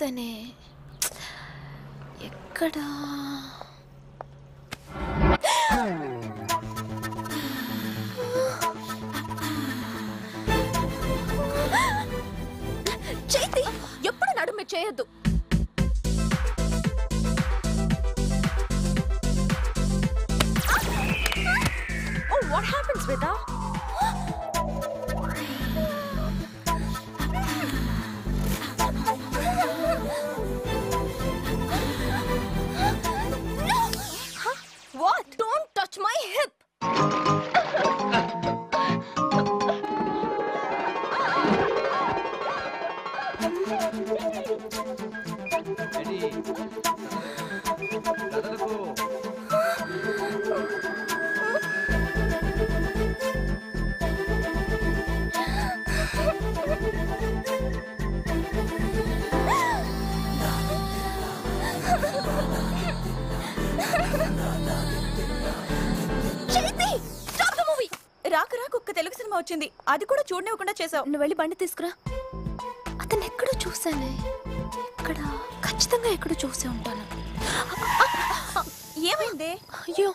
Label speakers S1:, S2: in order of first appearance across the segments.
S1: చూసానే ఎక్కడా చైతి ఎప్పుడు నడుము చేయొద్దు Oh, what happened, Sweta? No! Huh? What? Don't touch my hip! Telugu cinema వచ్చింది అది కూడా చూడనివ్వకుండా చేసావు నువ్వు వెళ్ళి బండి తీసుకురా అతను ఎక్కడో చూసానే ఎక్కడ ఖచ్చితంగా ఎక్కడో చూసే ఉంటాను ఏమైంది అయ్యో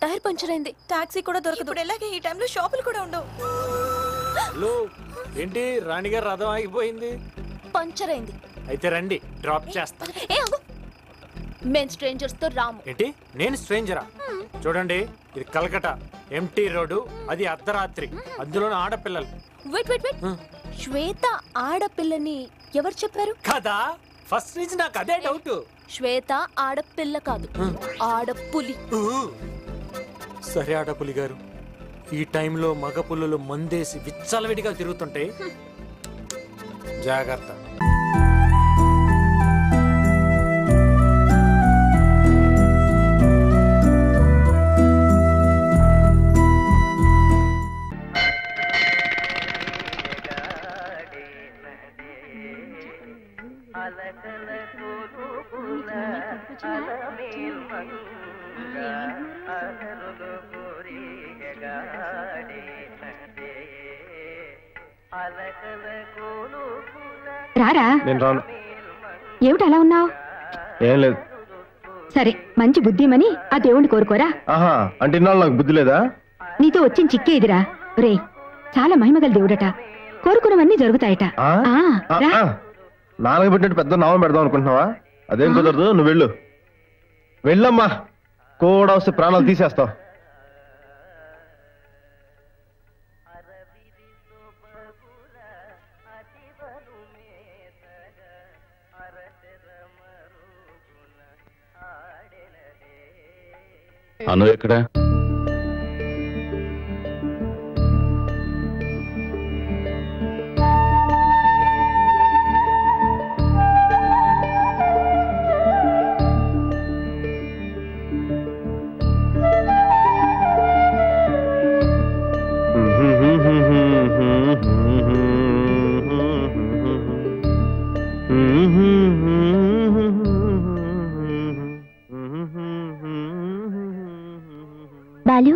S1: టైర్ పంచర్ అయింది టాక్సీ కూడా దొరకదు ఇప్పుడు ఎలాగే ఈ టైంలో షాపులు కూడా ఉండవు
S2: హలో ఏంటి రాణిగారు రథం ఆగిపోయింది
S1: పంచర్ అయింది
S2: అయితే రండి డ్రాప్ చేస్తా
S1: ఏ ఆగు మేము స్ట్రేంజర్స్ తో రాము
S2: ఏంటి నేను స్ట్రేంజరా చూడండి ఇది కలకటా ఎంటీ రోడ్డు అది అర్ధరాత్రి అందులోనే ఆడపిల్లలు
S1: వెయిట్ వెయిట్ వెయిట్ శ్వేత ఆడపిల్లని ఎవరు చెప్పారు
S2: కదా ఫస్ట్ నుంచి నాకు అదే డౌట్
S1: శ్వేత ఆడపిల్ల కాదు ఆడపులి
S2: సరే ఆడపులి గారు ఈ టైంలో మగ పుల్లలు మందేసి విచ్చలవిడిగా తిరుగుతుంటాయి జాగ్రత్త
S3: రారా
S4: నేను రాను
S3: ఏమిటి అలా ఉన్నావు
S4: ఏం లేదు
S3: సరే మంచి బుద్ధిమని ఆ దేవుణ్ణి కోరుకోరా
S4: ఆహా అంటే ఇన్నాళ్ళు నాకు బుద్ధి లేదా
S3: నీతో వచ్చిన చిక్కేదిరా రే చాలా మహిమగల దేవుడట కోరుకున్నవన్నీ జరుగుతాయట
S4: నాలుగు పెట్టినట్టు పెద్ద నామం పెడదాం అనుకుంటున్నావా అదేం కుదరదు నువ్వు వెళ్ళు వెళ్ళమ్మా కూడా వస్తే ప్రాణాలు తీసేస్తావు
S5: అను ఎక్కడ
S3: బాలు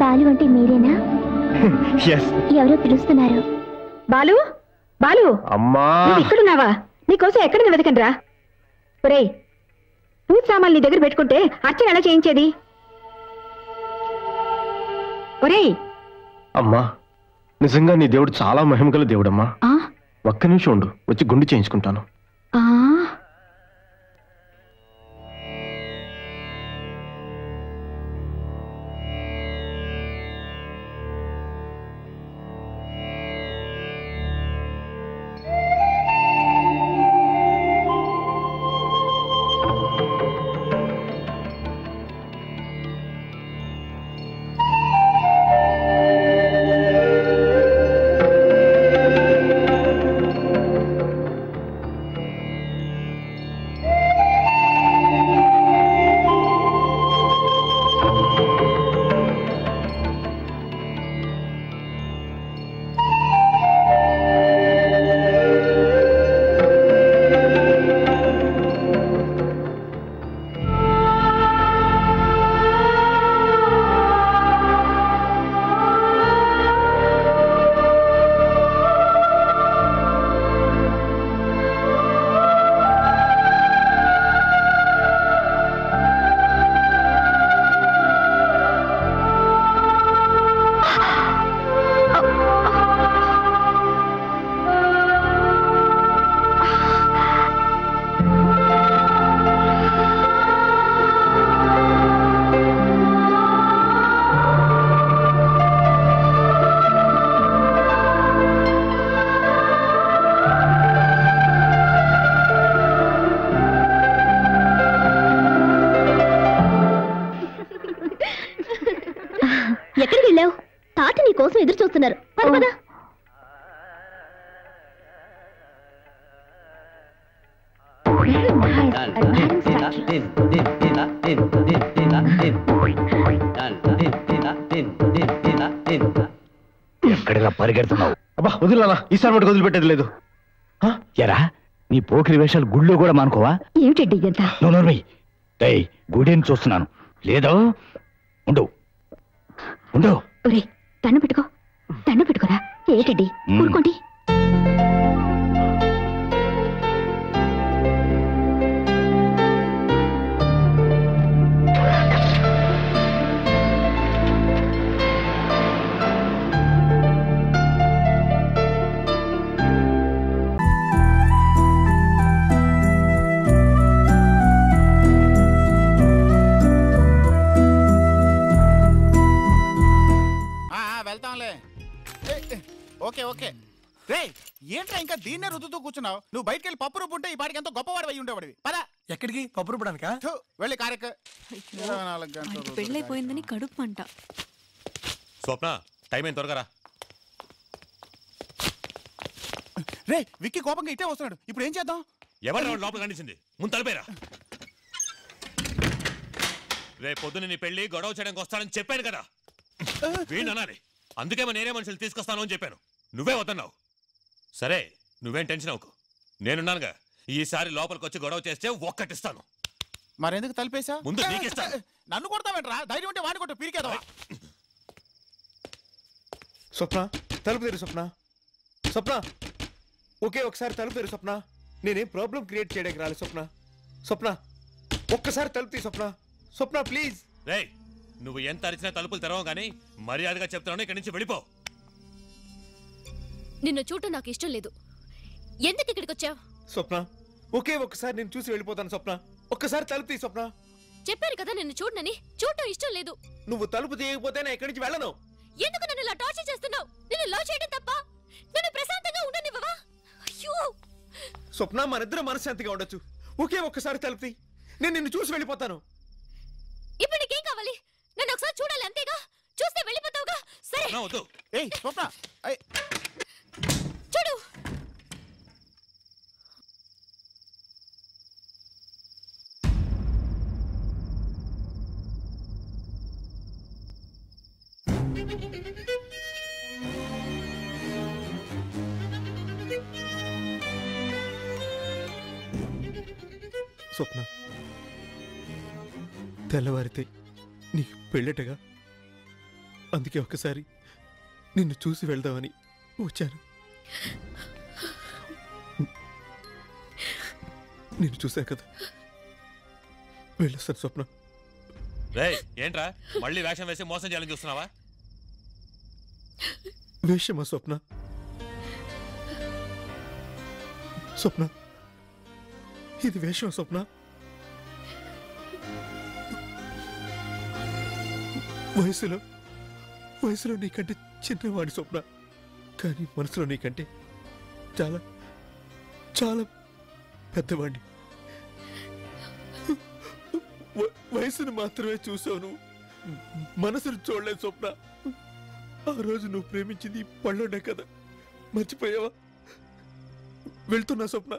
S3: బాలు అంటే మీరేనా ఎవరో పిలుస్తున్నారు బాలు బాలు
S4: అమ్మా
S3: ఇక్కడున్నావా నీకోసం ఎక్కడ వెతకండి రా ఒరే పూజ సామాన్లు నీ దగ్గర పెట్టుకుంటే అర్చన ఎలా చేయించేది ఒరే
S4: అమ్మా నిజంగా నీ దేవుడు చాలా మహిమగల దేవుడమ్మా ఒక్క నిమిషం ఉండు వచ్చి గుండు చేయించుకుంటాను
S3: ఎదురు చూస్తున్నారు. పద పద.
S5: ఎక్కడిలా పరిగెడుతున్నావు?
S4: అబ్బా వదిలేనా, ఈసారి మటుకు వదిలిపెట్టేది లేదు.
S5: ఎరా నీ పోకిరి వేషాలు గుళ్ళో కూడా మానుకోవా?
S3: ఏమిటండి ఇదంతా?
S5: నోర్మై గుడిని చూస్తున్నాను. లేదో ఉండు ఉండు.
S3: ఒరే దండం పెట్టుకో, దండం పెట్టుకోరా. ఏంటండి ఊరుకోండి.
S6: వెళ్తాంలే. Okay okay. రే ఏంట్రా ఇంకా దీన్నే రుద్దుతూ కూర్చున్నావు? నువ్వు బయటకు వెళ్ళి పప్పు రుబ్బు ఉంటే ఈ పాటికి ఎంతో గొప్పవాడు అయి ఉండేవాడివి. పదా.
S2: ఎక్కడికి? పప్పు రుబ్బడానికా?
S6: వెళ్ళి కారెక్క. 24 గంటలు
S1: పెళ్ళైపోయిందని కడుపు మంట.
S7: స్వప్న టైం ఏం త్వరగా రా.
S6: రే విక్కీ కోపంగా ఇట్టే వస్తున్నాడు. ఇప్పుడు ఏం చేద్దాం?
S7: ఎవరు లోపల కనిపించింది? ముందు తలపేరా. రే పొద్దున నీ పెళ్లి గొడవ చేయడానికి వస్తానని చెప్పాను కదా. వీణ్ అనాలి. అందుకేమో నేనే మనుషులు తీసుకొస్తాను అని చెప్పాను. నువ్వే వద్దన్నావు. సరే నువ్వేం టెన్షన్ అవ్వకు, నేనున్నానుగా. ఈసారి లోపలికి వచ్చి గొడవ చేస్తే ఒక్కటిస్తాను.
S6: మరెందుకు తలిపేసా?
S7: ముందు నీకిస్తా.
S6: నన్ను కొడతావేంట్రా? ధైర్యం ఉంటే వాడిని కొట్టు, పీరికేదా?
S8: స్వప్న తలుపు తెరు. స్వప్న స్వప్న ఒకే ఒకసారి తలుపు తెరు. స్వప్న నేనేం ప్రాబ్లం క్రియేట్ చేయడానికి రాలేదు. స్వప్న స్వప్న ఒక్కసారి తలుపు తీ. స్వప్న స్వప్న ప్లీజ్.
S7: రే నువ్వు ఎంత అరిచినా తలుపులు తెరవవు గానీ మర్యాదగా చెప్తున్నాను, ఇక్కడి నుంచి వెళ్ళిపో.
S1: నిన్ను చూడటం నాకు ఇష్టం లేదు. ఎందుకు ఇక్కడికి వచ్చావు?
S8: స్వప్న ఒకే ఒక్కసారి నేను చూసి వెళ్ళిపోతాను. స్వప్న ఒక్కసారి తలుపు తీ. స్వప్న
S1: చెప్పాను కదా నిన్ను చూడనని. చూడటం ఇష్టం లేదు.
S8: నువ్వు తలుపు తీయకపోతే నేను ఎక్కడి నుంచి వెళ్ళను.
S1: ఎందుకు నన్ను ఇలా టార్చర్ చేస్తున్నావు? నిన్ను లవ్ చేయడం తప్ప నన్ను ప్రశాంతంగా ఉండనివ్వవా? అయ్యో
S8: స్వప్న మనిద్దరం మనశ్శాంతిగా ఉండొచ్చు. ఒకే ఒక్కసారి తలుపు తీ. నేను నిన్ను చూసి వెళ్ళిపోతాను.
S1: ఇప్పుడు నీకేం కావాలి? నన్ను ఒకసారి చూడాలి అంతేగా. చూస్తే వెళ్ళిపోతావుగా. సరే
S7: వద్దు.
S6: ఏయ్ స్వప్న
S1: చూడు.
S8: స్వప్న తెల్లవారితే నీకు పెళ్ళటగా, అందుకే ఒక్కసారి నిన్ను చూసి వెళ్దామని వచ్చాను. నిన్ను చూశాను కదా, వెళ్ళొస్తాను. స్వప్న
S7: రే ఏంట్రా మళ్ళీ వేషం వేసి మోసం చేయాలని చూస్తున్నావా?
S8: వేషమా స్వప్న? స్వప్న ఇది వేషమా స్వప్న? వయసులో నీకంటే చిన్నవాడి స్వప్న, కానీ మనసులో నీకంటే చాలా చాలా పెద్దవాడిని. వయసును మాత్రమే చూసావు, మనసును చూడలేదు స్వప్న. ఆ రోజు నువ్వు ప్రేమించింది పళ్ళునే కదా, మర్చిపోయావా? వెళ్తున్నా స్వప్న.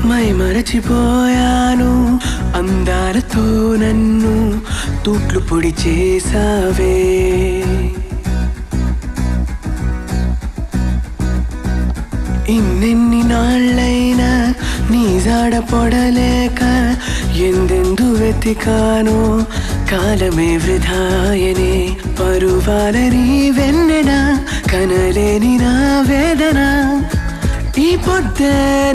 S9: మై మరచిపోయాను అందాలతో నన్ను తూట్లు పొడి చేసావే ఇన్నెన్ని నాళ్ళైనా నీ జాడ పొడలేక ఎందెందు వెతికానో కాలమే వృధాయనే పరువాల నీ వెన్నెన కనలేని నా వేదన ఈ పొద్దే